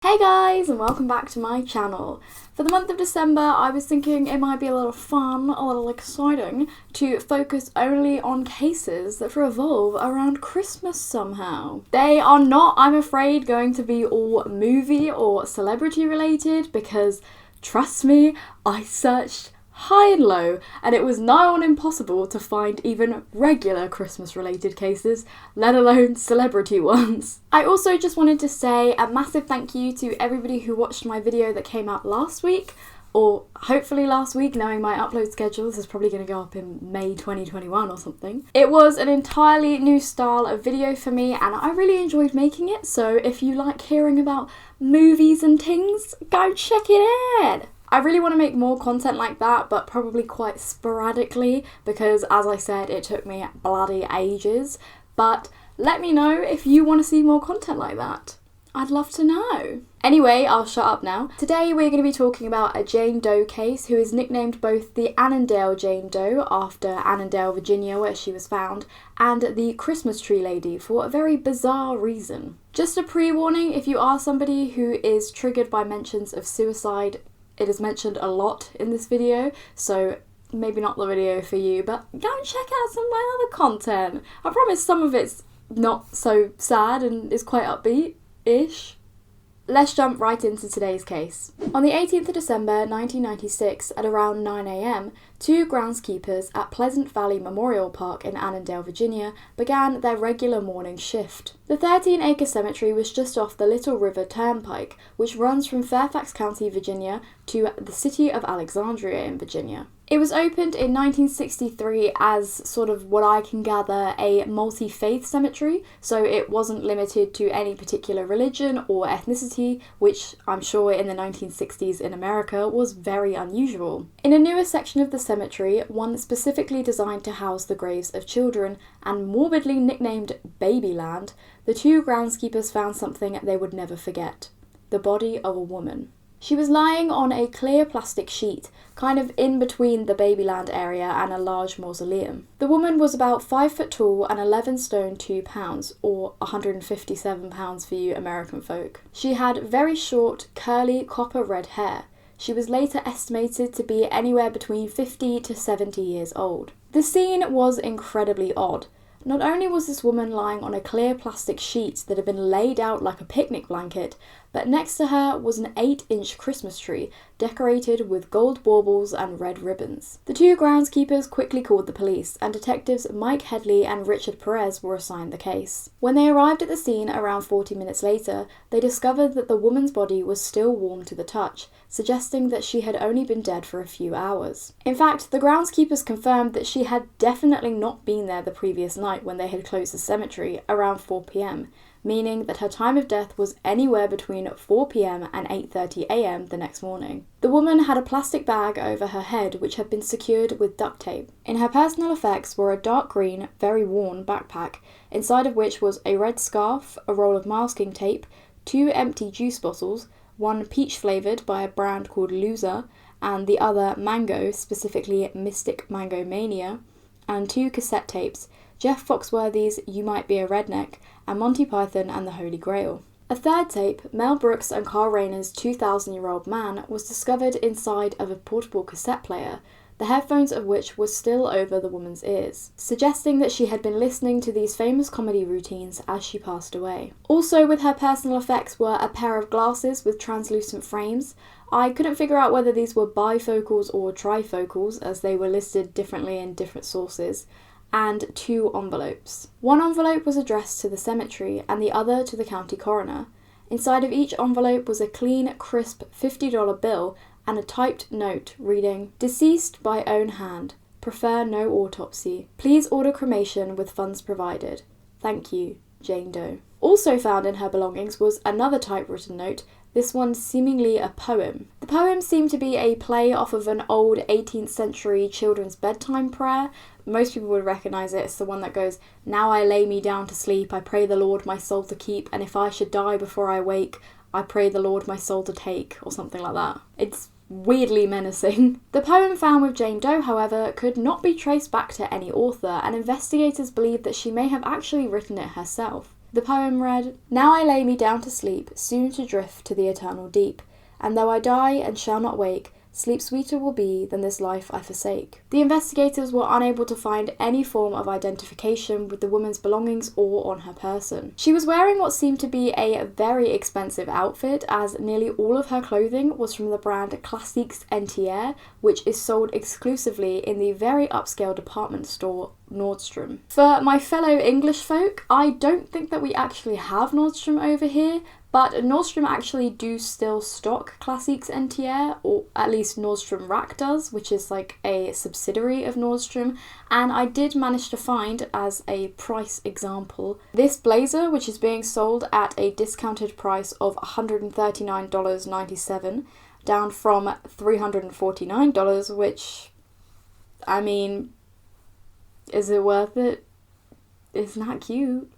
Hey guys, and welcome back to my channel. For the month of December, I was thinking it might be a little fun, a little exciting, to focus only on cases that revolve around Christmas somehow. They are not, I'm afraid, going to be all movie or celebrity related because, trust me, I searched high and low, and it was nigh on impossible to find even regular Christmas related cases, let alone celebrity ones. I also just wanted to say a massive thank you to everybody who watched my video that came out last week, or hopefully last week, knowing my upload schedule. This is probably going to go up in May 2021 or something. It was an entirely new style of video for me and I really enjoyed making it, so if you like hearing about movies and things, go check it out! I really want to make more content like that, but probably quite sporadically because, as I said, it took me bloody ages. But let me know if you want to see more content like that. I'd love to know. Anyway, I'll shut up now. Today we're going to be talking about a Jane Doe case who is nicknamed both the Annandale Jane Doe, after Annandale, Virginia, where she was found, and the Christmas Tree Lady for a very bizarre reason. Just a pre-warning, if you are somebody who is triggered by mentions of suicide, it is mentioned a lot in this video, so maybe not the video for you, but go and check out some of my other content. I promise some of it's not so sad and is quite upbeat-ish. Let's jump right into today's case. On the 18th of December 1996 at around 9 AM, two groundskeepers at Pleasant Valley Memorial Park in Annandale, Virginia began their regular morning shift. The 13-acre cemetery was just off the Little River Turnpike, which runs from Fairfax County, Virginia to the city of Alexandria in Virginia. It was opened in 1963 as sort of what I can gather a multi-faith cemetery, so it wasn't limited to any particular religion or ethnicity, which I'm sure in the 1960s in America was very unusual. In a newer section of the cemetery, one specifically designed to house the graves of children and morbidly nicknamed Babyland, the two groundskeepers found something they would never forget: the body of a woman. She was lying on a clear plastic sheet, kind of in between the Babyland area and a large mausoleum. The woman was about 5 foot tall and 11 stone 2 pounds, or 157 pounds for you American folk. She had very short, curly, copper red hair. She was later estimated to be anywhere between 50 to 70 years old. The scene was incredibly odd. Not only was this woman lying on a clear plastic sheet that had been laid out like a picnic blanket, but next to her was an 8-inch Christmas tree decorated with gold baubles and red ribbons. The two groundskeepers quickly called the police, and detectives Mike Headley and Richard Perez were assigned the case. When they arrived at the scene around 40 minutes later, they discovered that the woman's body was still warm to the touch, suggesting that she had only been dead for a few hours. In fact, the groundskeepers confirmed that she had definitely not been there the previous night when they had closed the cemetery around 4 PM, meaning that her time of death was anywhere between 4 PM and 8:30 AM the next morning. The woman had a plastic bag over her head which had been secured with duct tape. In her personal effects were a dark green, very worn backpack, inside of which was a red scarf, a roll of masking tape, 2 empty juice bottles, one peach flavoured by a brand called Loser, and the other mango, specifically Mystic Mango Mania, and 2 cassette tapes, Jeff Foxworthy's You Might Be a Redneck, and Monty Python and the Holy Grail. A third tape, Mel Brooks and Carl Reiner's 2000-Year-Old Man, was discovered inside of a portable cassette player, the headphones of which were still over the woman's ears, suggesting that she had been listening to these famous comedy routines as she passed away. Also with her personal effects were a pair of glasses with translucent frames. I couldn't figure out whether these were bifocals or trifocals, as they were listed differently in different sources, and 2 envelopes. One envelope was addressed to the cemetery and the other to the county coroner. Inside of each envelope was a clean, crisp $50 bill and a typed note reading, "Deceased by own hand. Prefer no autopsy. Please order cremation with funds provided. Thank you, Jane Doe." Also found in her belongings was another typewritten note, this one seemingly a poem. The poem seemed to be a play off of an old 18th century children's bedtime prayer. Most people would recognise it. It's the one that goes, "Now I lay me down to sleep, I pray the Lord my soul to keep, and if I should die before I wake, I pray the Lord my soul to take," or something like that. It's weirdly menacing. The poem found with Jane Doe, however, could not be traced back to any author, and investigators believe that she may have actually written it herself. The poem read, "Now I lay me down to sleep, soon to drift to the eternal deep. And though I die and shall not wake, sleep sweeter will be than this life I forsake." The investigators were unable to find any form of identification with the woman's belongings or on her person. She was wearing what seemed to be a very expensive outfit, as nearly all of her clothing was from the brand Classiques Entier, which is sold exclusively in the very upscale department store Nordstrom. For my fellow English folk, I don't think that we actually have Nordstrom over here, but Nordstrom actually do still stock Classiques Entier, or at least Nordstrom Rack does, which is like a subsidiary of Nordstrom, and I did manage to find, as a price example, this blazer, which is being sold at a discounted price of $139.97, down from $349, which, I mean, is it worth it? Isn't that cute?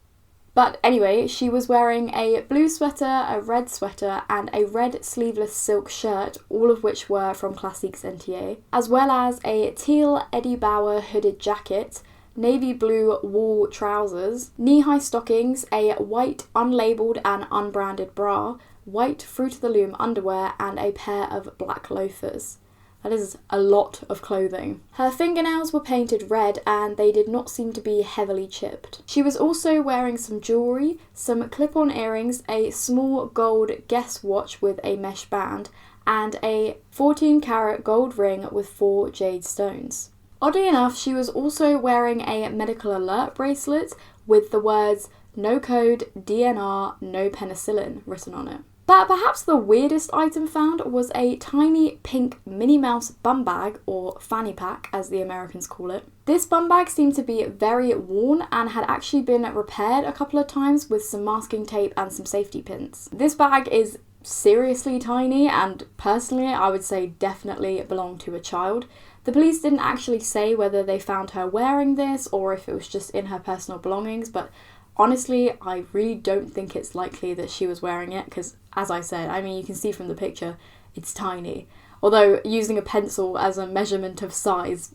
But anyway, she was wearing a blue sweater, a red sweater, and a red sleeveless silk shirt, all of which were from Classiques Entier, as well as a teal Eddie Bauer hooded jacket, navy blue wool trousers, knee-high stockings, a white unlabelled and unbranded bra, white Fruit of the Loom underwear, and a pair of black loafers. That is a lot of clothing. Her fingernails were painted red and they did not seem to be heavily chipped. She was also wearing some jewellery, some clip-on earrings, a small gold Guess watch with a mesh band, and a 14-carat gold ring with 4 jade stones. Oddly enough, she was also wearing a medical alert bracelet with the words "No code, DNR, no penicillin" written on it. But perhaps the weirdest item found was a tiny pink Minnie Mouse bum bag, or fanny pack as the Americans call it. This bum bag seemed to be very worn and had actually been repaired a couple of times with some masking tape and some safety pins. This bag is seriously tiny and personally I would say definitely belonged to a child. The police didn't actually say whether they found her wearing this or if it was just in her personal belongings, but honestly, I really don't think it's likely that she was wearing it because, as I said, I mean, you can see from the picture, it's tiny. Although using a pencil as a measurement of size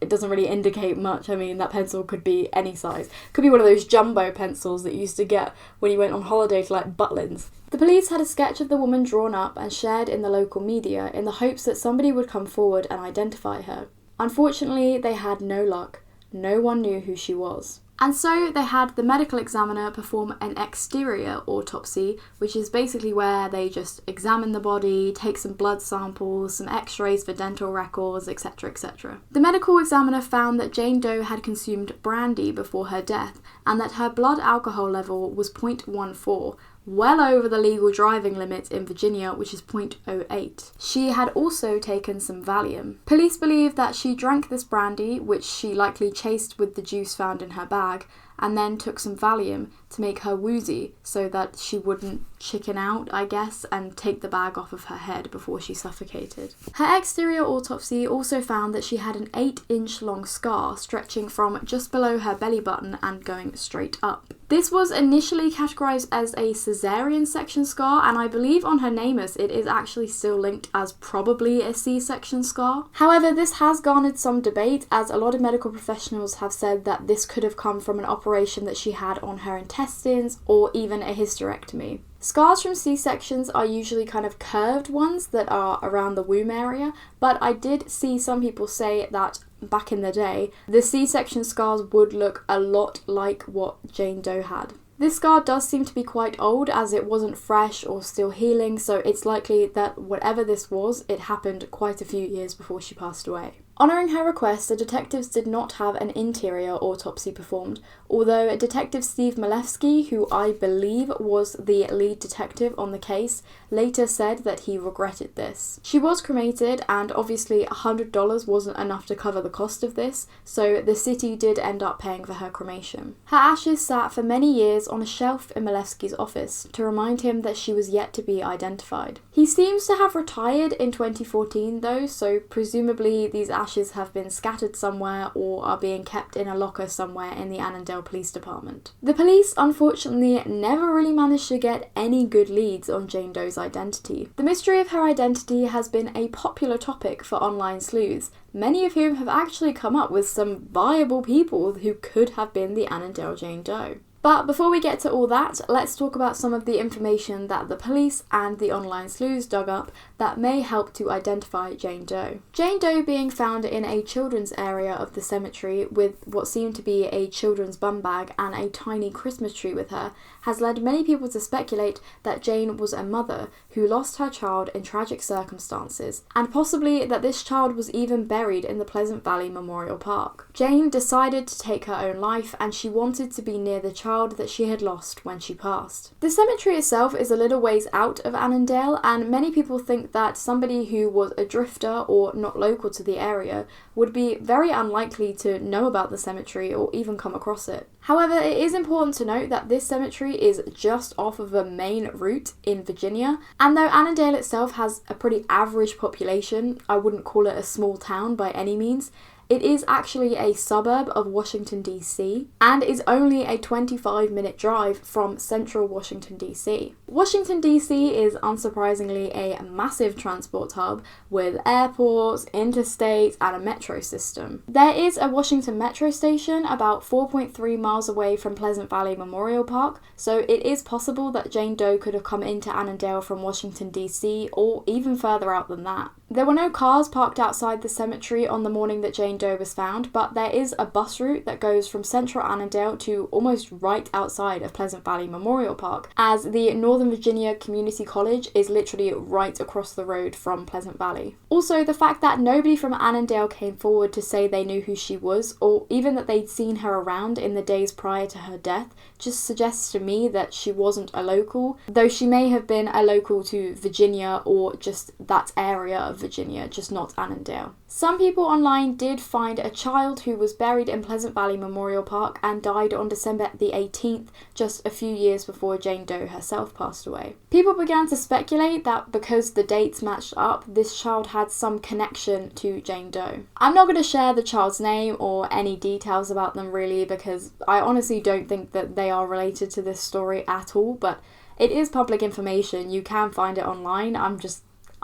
it doesn't really indicate much. I mean, that pencil could be any size. Could be one of those jumbo pencils that you used to get when you went on holiday to like Butlins. The police had a sketch of the woman drawn up and shared in the local media in the hopes that somebody would come forward and identify her. Unfortunately, they had no luck. No one knew who she was. And so they had the medical examiner perform an exterior autopsy, which is basically where they just examine the body, take some blood samples, some x-rays for dental records, etc, etc. The medical examiner found that Jane Doe had consumed brandy before her death and that her blood alcohol level was 0.14, well over the legal driving limit in Virginia, which is 0.08. She had also taken some Valium. Police believe that she drank this brandy, which she likely chased with the juice found in her bag, and then took some Valium to make her woozy so that she wouldn't chicken out, I guess, and take the bag off of her head before she suffocated. Her exterior autopsy also found that she had an 8-inch long scar stretching from just below her belly button and going straight up. This was initially categorised as a caesarean section scar, and I believe on her NamUs it is actually still linked as probably a C-section scar. However, this has garnered some debate, as a lot of medical professionals have said that this could have come from an operation that she had on her intestines or even a hysterectomy. Scars from C-sections are usually kind of curved ones that are around the womb area, but I did see some people say that back in the day, the C-section scars would look a lot like what Jane Doe had. This scar does seem to be quite old, as it wasn't fresh or still healing, so it's likely that whatever this was, it happened quite a few years before she passed away. Honouring her request, the detectives did not have an interior autopsy performed, although Detective Steve Malewski, who I believe was the lead detective on the case, later said that he regretted this. She was cremated, and obviously $100 wasn't enough to cover the cost of this, so the city did end up paying for her cremation. Her ashes sat for many years on a shelf in Malewski's office to remind him that she was yet to be identified. He seems to have retired in 2014 though, so presumably these ashes have been scattered somewhere or are being kept in a locker somewhere in the Annandale Police Department. The police unfortunately never really managed to get any good leads on Jane Doe's identity. The mystery of her identity has been a popular topic for online sleuths, many of whom have actually come up with some viable people who could have been the Annandale Jane Doe. But before we get to all that, let's talk about some of the information that the police and the online sleuths dug up that may help to identify Jane Doe. Jane Doe being found in a children's area of the cemetery with what seemed to be a children's bum bag and a tiny Christmas tree with her has led many people to speculate that Jane was a mother who lost her child in tragic circumstances, and possibly that this child was even buried in the Pleasant Valley Memorial Park. Jane decided to take her own life, and she wanted to be near the child that she had lost when she passed. The cemetery itself is a little ways out of Annandale, and many people think that somebody who was a drifter or not local to the area would be very unlikely to know about the cemetery or even come across it. However, it is important to note that this cemetery is just off of a main route in Virginia, and though Annandale itself has a pretty average population, I wouldn't call it a small town by any means. It is actually a suburb of Washington DC and is only a 25-minute drive from central Washington DC. Washington DC is unsurprisingly a massive transport hub with airports, interstates and a metro system. There is a Washington metro station about 4.3 miles away from Pleasant Valley Memorial Park, so it is possible that Jane Doe could have come into Annandale from Washington DC or even further out than that. There were no cars parked outside the cemetery on the morning that Jane Doe was found, but there is a bus route that goes from central Annandale to almost right outside of Pleasant Valley Memorial Park, as the Northern Virginia Community College is literally right across the road from Pleasant Valley. Also, the fact that nobody from Annandale came forward to say they knew who she was, or even that they'd seen her around in the days prior to her death, just suggests to me that she wasn't a local, though she may have been a local to Virginia or just that area of Virginia, just not Annandale. Some people online did find a child who was buried in Pleasant Valley Memorial Park and died on December the 18th, just a few years before Jane Doe herself passed away. People began to speculate that because the dates matched up, this child had some connection to Jane Doe. I'm not going to share the child's name or any details about them really, because I honestly don't think that they are related to this story at all, but it is public information. You can find it online.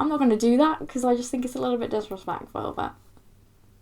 I'm not going to do that because I just think it's a little bit disrespectful.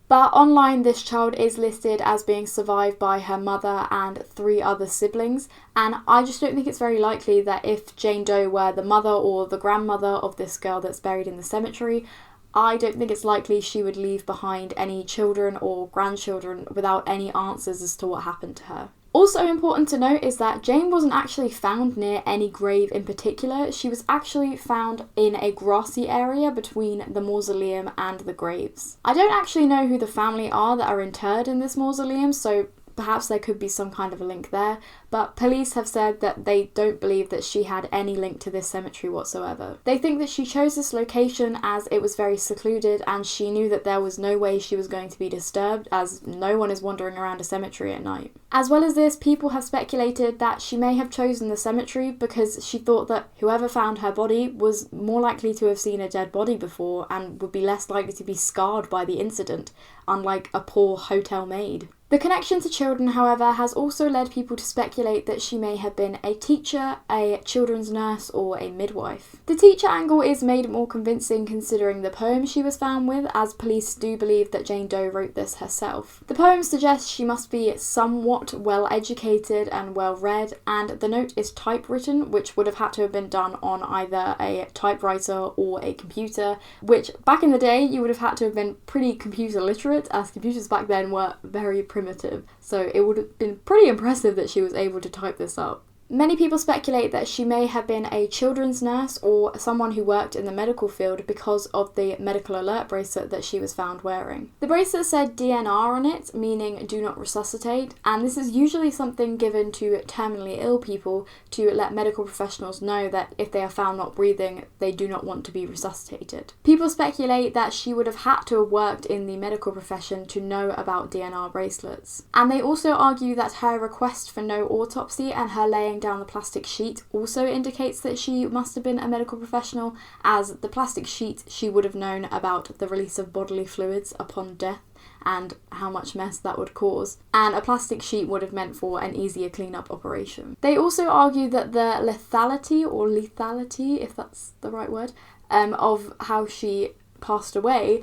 But online, this child is listed as being survived by her mother and 3 other siblings, and I just don't think it's very likely that if Jane Doe were the mother or the grandmother of this girl that's buried in the cemetery, I don't think it's likely she would leave behind any children or grandchildren without any answers as to what happened to her. Also important to note is that Jane wasn't actually found near any grave in particular. She was actually found in a grassy area between the mausoleum and the graves. I don't actually know who the family are that are interred in this mausoleum, so perhaps there could be some kind of a link there, but police have said that they don't believe that she had any link to this cemetery whatsoever. They think that she chose this location as it was very secluded and she knew that there was no way she was going to be disturbed, as no one is wandering around a cemetery at night. As well as this, people have speculated that she may have chosen the cemetery because she thought that whoever found her body was more likely to have seen a dead body before and would be less likely to be scarred by the incident, unlike a poor hotel maid. The connection to children, however, has also led people to speculate that she may have been a teacher, a children's nurse, or a midwife. The teacher angle is made more convincing considering the poem she was found with, as police do believe that Jane Doe wrote this herself. The poem suggests she must be somewhat well educated and well read, and the note is typewritten, which would have had to have been done on either a typewriter or a computer, which back in the day you would have had to have been pretty computer literate, as computers back then were very primitive, so it would have been pretty impressive that she was able to type this up. Many people speculate that she may have been a children's nurse or someone who worked in the medical field because of the medical alert bracelet that she was found wearing. The bracelet said DNR on it, meaning do not resuscitate, and this is usually something given to terminally ill people to let medical professionals know that if they are found not breathing, they do not want to be resuscitated. People speculate that she would have had to have worked in the medical profession to know about DNR bracelets. And they also argue that her request for no autopsy and her laying down the plastic sheet also indicates that she must have been a medical professional, as the plastic sheet she would have known about the release of bodily fluids upon death and how much mess that would cause, and a plastic sheet would have meant for an easier cleanup operation. They also argue that the lethality, if that's the right word, of how she passed away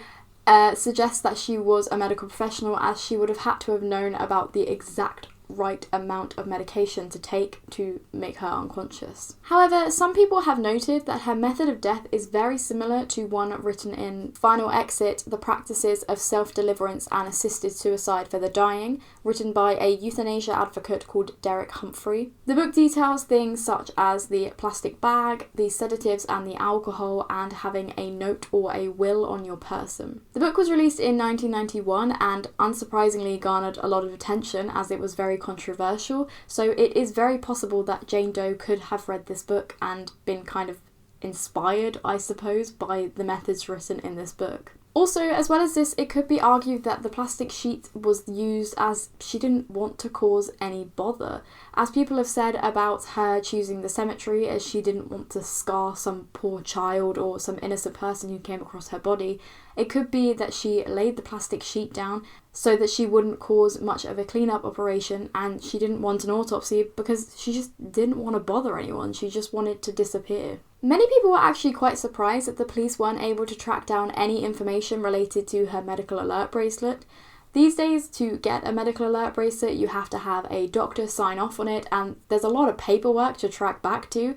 suggests that she was a medical professional, as she would have had to have known about the exact right amount of medication to take to make her unconscious. However, some people have noted that her method of death is very similar to one written in Final Exit, The Practices of Self-Deliverance and Assisted Suicide for the Dying, written by a euthanasia advocate called Derek Humphrey. The book details things such as the plastic bag, the sedatives and the alcohol, and having a note or a will on your person. The book was released in 1991 and unsurprisingly garnered a lot of attention as it was very controversial, so it is very possible that Jane Doe could have read this book and been kind of inspired, I suppose, by the methods written in this book. Also, as well as this, it could be argued that the plastic sheet was used as she didn't want to cause any bother. As people have said about her choosing the cemetery, as she didn't want to scar some poor child or some innocent person who came across her body, it could be that she laid the plastic sheet down so that she wouldn't cause much of a cleanup operation, and she didn't want an autopsy because she just didn't want to bother anyone. She just wanted to disappear. Many people were actually quite surprised that the police weren't able to track down any information related to her medical alert bracelet. These days, to get a medical alert bracelet, you have to have a doctor sign off on it, and there's a lot of paperwork to track back to.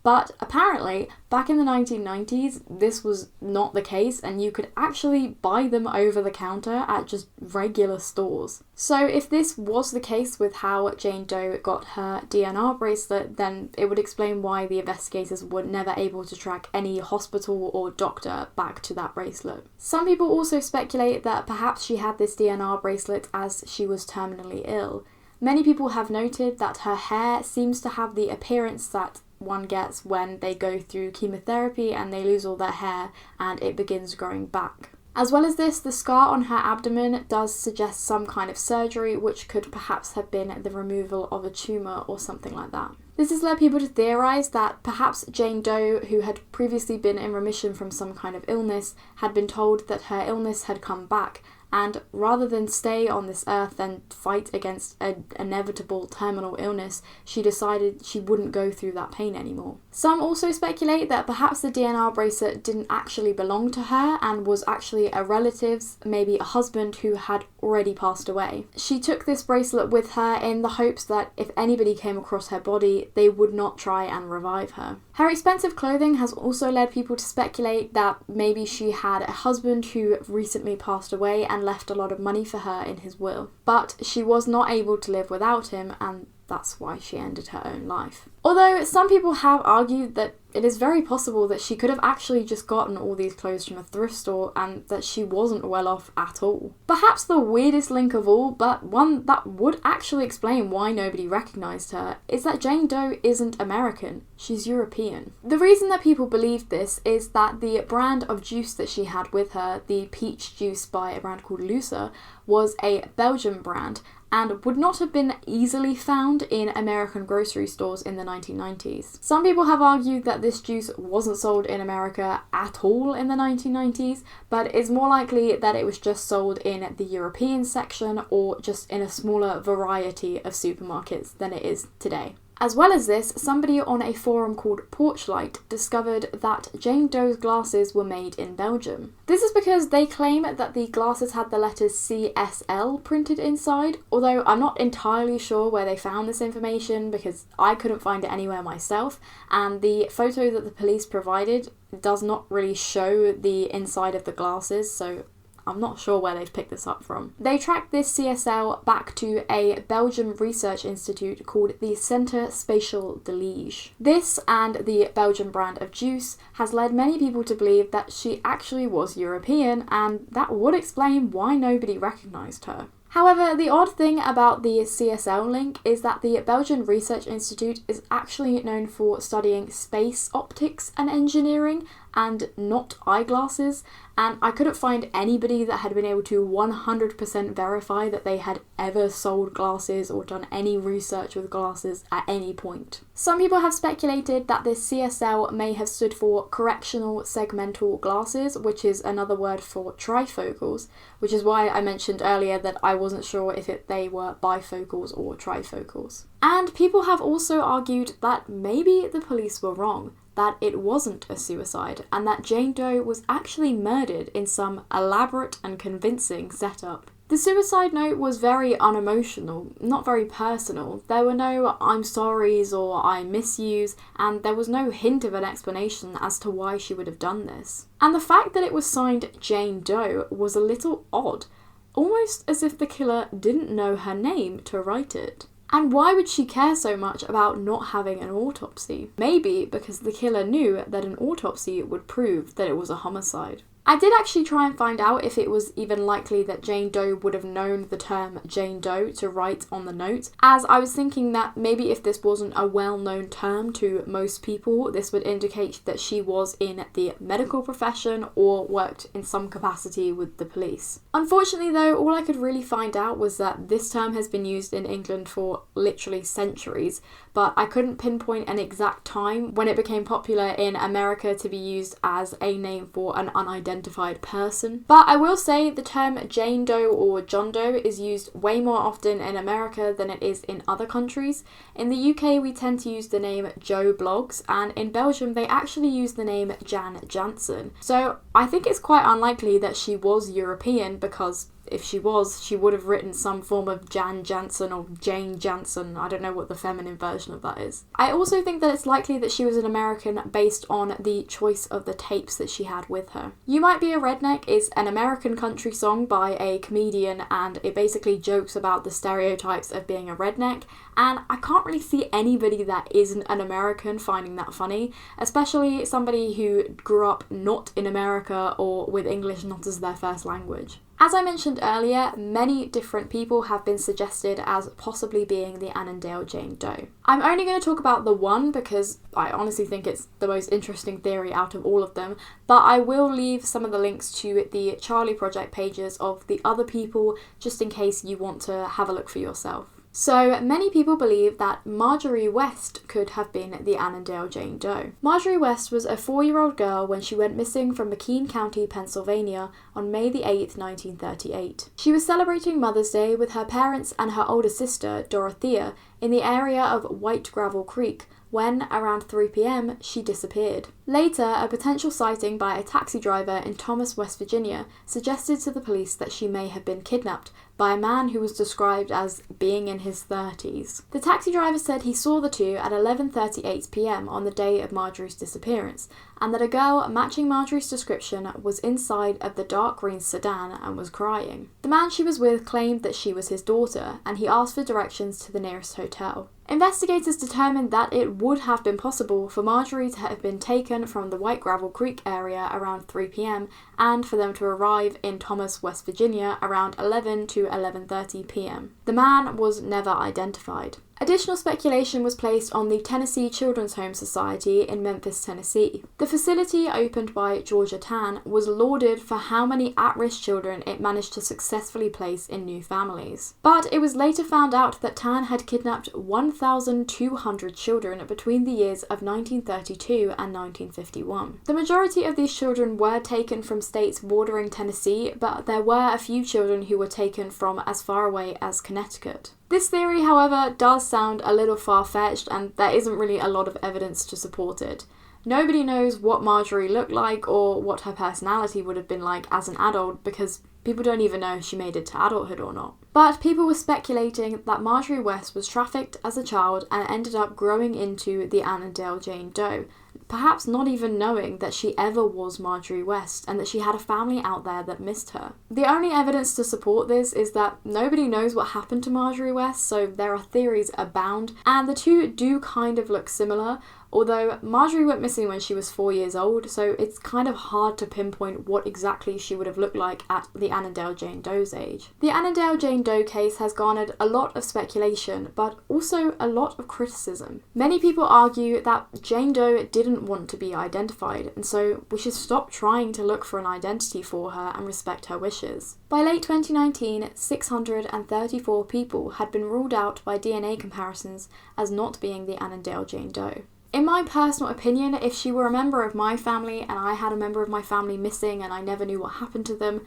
But apparently, back in the 1990s, this was not the case, and you could actually buy them over the counter at just regular stores. So if this was the case with how Jane Doe got her DNR bracelet, then it would explain why the investigators were never able to track any hospital or doctor back to that bracelet. Some people also speculate that perhaps she had this DNR bracelet as she was terminally ill. Many people have noted that her hair seems to have the appearance that one gets when they go through chemotherapy and they lose all their hair and it begins growing back. As well as this, the scar on her abdomen does suggest some kind of surgery, which could perhaps have been the removal of a tumour or something like that. This has led people to theorise that perhaps Jane Doe, who had previously been in remission from some kind of illness, had been told that her illness had come back, and rather than stay on this earth and fight against an inevitable terminal illness, she decided she wouldn't go through that pain anymore. Some also speculate that perhaps the DNR bracelet didn't actually belong to her and was actually a relative's, maybe a husband who had already passed away. She took this bracelet with her in the hopes that if anybody came across her body, they would not try and revive her. Her expensive clothing has also led people to speculate that maybe she had a husband who recently passed away and left a lot of money for her in his will. But she was not able to live without him, and that's why she ended her own life. Although some people have argued that it is very possible that she could have actually just gotten all these clothes from a thrift store and that she wasn't well off at all. Perhaps the weirdest link of all, but one that would actually explain why nobody recognised her, is that Jane Doe isn't American, she's European. The reason that people believed this is that the brand of juice that she had with her, the peach juice by a brand called Lucer, was a Belgian brand and would not have been easily found in American grocery stores in the 1990s. Some people have argued that this juice wasn't sold in America at all in the 1990s, but it's more likely that it was just sold in the European section or just in a smaller variety of supermarkets than it is today. As well as this, somebody on a forum called Porchlight discovered that Jane Doe's glasses were made in Belgium. This is because they claim that the glasses had the letters CSL printed inside, although I'm not entirely sure where they found this information because I couldn't find it anywhere myself, and the photo that the police provided does not really show the inside of the glasses, so I'm not sure where they've picked this up from. They tracked this CSL back to a Belgian research institute called the Centre Spatial de Liège. This and the Belgian brand of juice has led many people to believe that she actually was European, and that would explain why nobody recognised her. However, the odd thing about the CSL link is that the Belgian Research Institute is actually known for studying space optics and engineering and not eyeglasses, and I couldn't find anybody that had been able to 100% verify that they had ever sold glasses or done any research with glasses at any point. Some people have speculated that this CSL may have stood for correctional segmental glasses, which is another word for trifocals, which is why I mentioned earlier that I wasn't sure if they were bifocals or trifocals. And people have also argued that maybe the police were wrong, that it wasn't a suicide, and that Jane Doe was actually murdered in some elaborate and convincing setup. The suicide note was very unemotional, not very personal. There were no "I'm sorries" or "I miss yous," and there was no hint of an explanation as to why she would have done this. And the fact that it was signed Jane Doe was a little odd, almost as if the killer didn't know her name to write it. And why would she care so much about not having an autopsy? Maybe because the killer knew that an autopsy would prove that it was a homicide. I did actually try and find out if it was even likely that Jane Doe would have known the term Jane Doe to write on the note, as I was thinking that maybe if this wasn't a well-known term to most people, this would indicate that she was in the medical profession or worked in some capacity with the police. Unfortunately though, all I could really find out was that this term has been used in England for literally centuries, but I couldn't pinpoint an exact time when it became popular in America to be used as a name for an unidentified person. But I will say the term Jane Doe or John Doe is used way more often in America than it is in other countries. In the UK we tend to use the name Joe Bloggs, and in Belgium they actually use the name Jan Jansen. So I think it's quite unlikely that she was European, because if she was, she would have written some form of Jan Jansen or Jane Jansen. I don't know what the feminine version of that is. I also think that it's likely that she was an American based on the choice of the tapes that she had with her. You Might Be a Redneck is an American country song by a comedian, and it basically jokes about the stereotypes of being a redneck, and I can't really see anybody that isn't an American finding that funny, especially somebody who grew up not in America or with English not as their first language. As I mentioned earlier, many different people have been suggested as possibly being the Annandale Jane Doe. I'm only going to talk about the one because I honestly think it's the most interesting theory out of all of them, but I will leave some of the links to the Charlie Project pages of the other people just in case you want to have a look for yourself. So many people believe that Marjorie West could have been the Annandale Jane Doe. Marjorie West was a 4-year-old girl when she went missing from McKean County, Pennsylvania on May the 8th, 1938. She was celebrating Mother's Day with her parents and her older sister, Dorothea, in the area of White Gravel Creek, when, around 3 p.m, she disappeared. Later, a potential sighting by a taxi driver in Thomas, West Virginia, suggested to the police that she may have been kidnapped by a man who was described as being in his 30s. The taxi driver said he saw the two at 11:38 p.m. on the day of Marjorie's disappearance, and that a girl matching Marjorie's description was inside of the dark green sedan and was crying. The man she was with claimed that she was his daughter, and he asked for directions to the nearest hotel. Investigators determined that it would have been possible for Marjorie to have been taken from the White Gravel Creek area around 3 p.m. and for them to arrive in Thomas, West Virginia around 11 to 11:30 p.m. The man was never identified. Additional speculation was placed on the Tennessee Children's Home Society in Memphis, Tennessee. The facility, opened by Georgia Tann, was lauded for how many at-risk children it managed to successfully place in new families. But it was later found out that Tann had kidnapped 1,200 children between the years of 1932 and 1951. The majority of these children were taken from states bordering Tennessee, but there were a few children who were taken from as far away as Connecticut. This theory, however, does sound a little far-fetched, and there isn't really a lot of evidence to support it. Nobody knows what Marjorie looked like or what her personality would have been like as an adult, because people don't even know if she made it to adulthood or not. But people were speculating that Marjorie West was trafficked as a child and ended up growing into the Annandale Jane Doe, perhaps not even knowing that she ever was Marjorie West and that she had a family out there that missed her. The only evidence to support this is that nobody knows what happened to Marjorie West, so there are theories abound, and the two do kind of look similar, although Marjorie went missing when she was 4 years old, so it's kind of hard to pinpoint what exactly she would have looked like at the Annandale Jane Doe's age. The Annandale Jane Doe case has garnered a lot of speculation, but also a lot of criticism. Many people argue that Jane Doe didn't want to be identified, and so we should stop trying to look for an identity for her and respect her wishes. By late 2019, 634 people had been ruled out by DNA comparisons as not being the Annandale Jane Doe. In my personal opinion, if she were a member of my family and I had a member of my family missing and I never knew what happened to them,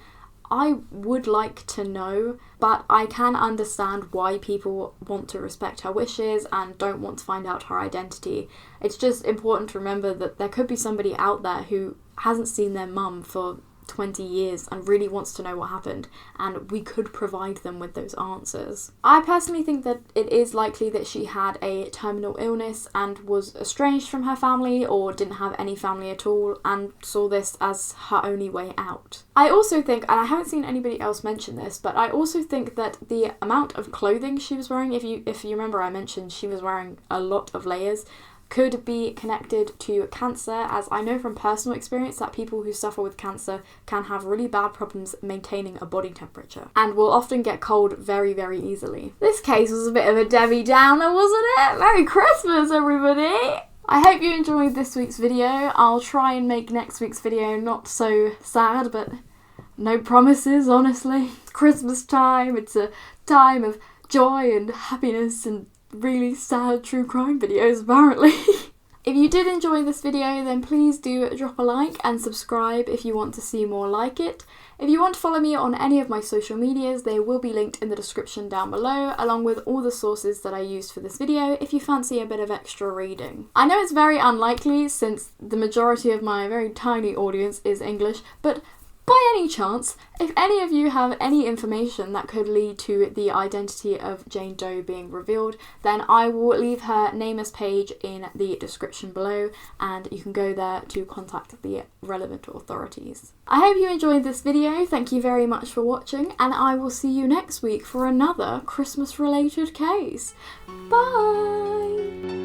I would like to know, but I can understand why people want to respect her wishes and don't want to find out her identity. It's just important to remember that there could be somebody out there who hasn't seen their mum for 20 years and really wants to know what happened, and we could provide them with those answers. I personally think that it is likely that she had a terminal illness and was estranged from her family or didn't have any family at all and saw this as her only way out. I also think, and I haven't seen anybody else mention this, but I also think that the amount of clothing she was wearing, if you remember I mentioned she was wearing a lot of layers, could be connected to cancer, as I know from personal experience that people who suffer with cancer can have really bad problems maintaining a body temperature and will often get cold very, very easily. This case was a bit of a Debbie Downer, wasn't it? Merry Christmas, everybody! I hope you enjoyed this week's video. I'll try and make next week's video not so sad, but no promises, honestly. It's Christmas time, it's a time of joy and happiness and really sad true crime videos, apparently. If you did enjoy this video, then please do drop a like and subscribe if you want to see more like it. If you want to follow me on any of my social medias, they will be linked in the description down below, along with all the sources that I used for this video if you fancy a bit of extra reading. I know it's very unlikely since the majority of my very tiny audience is English, but by any chance, if any of you have any information that could lead to the identity of Jane Doe being revealed, then I will leave her Nameless page in the description below, and you can go there to contact the relevant authorities. I hope you enjoyed this video, thank you very much for watching, and I will see you next week for another Christmas related case. Bye!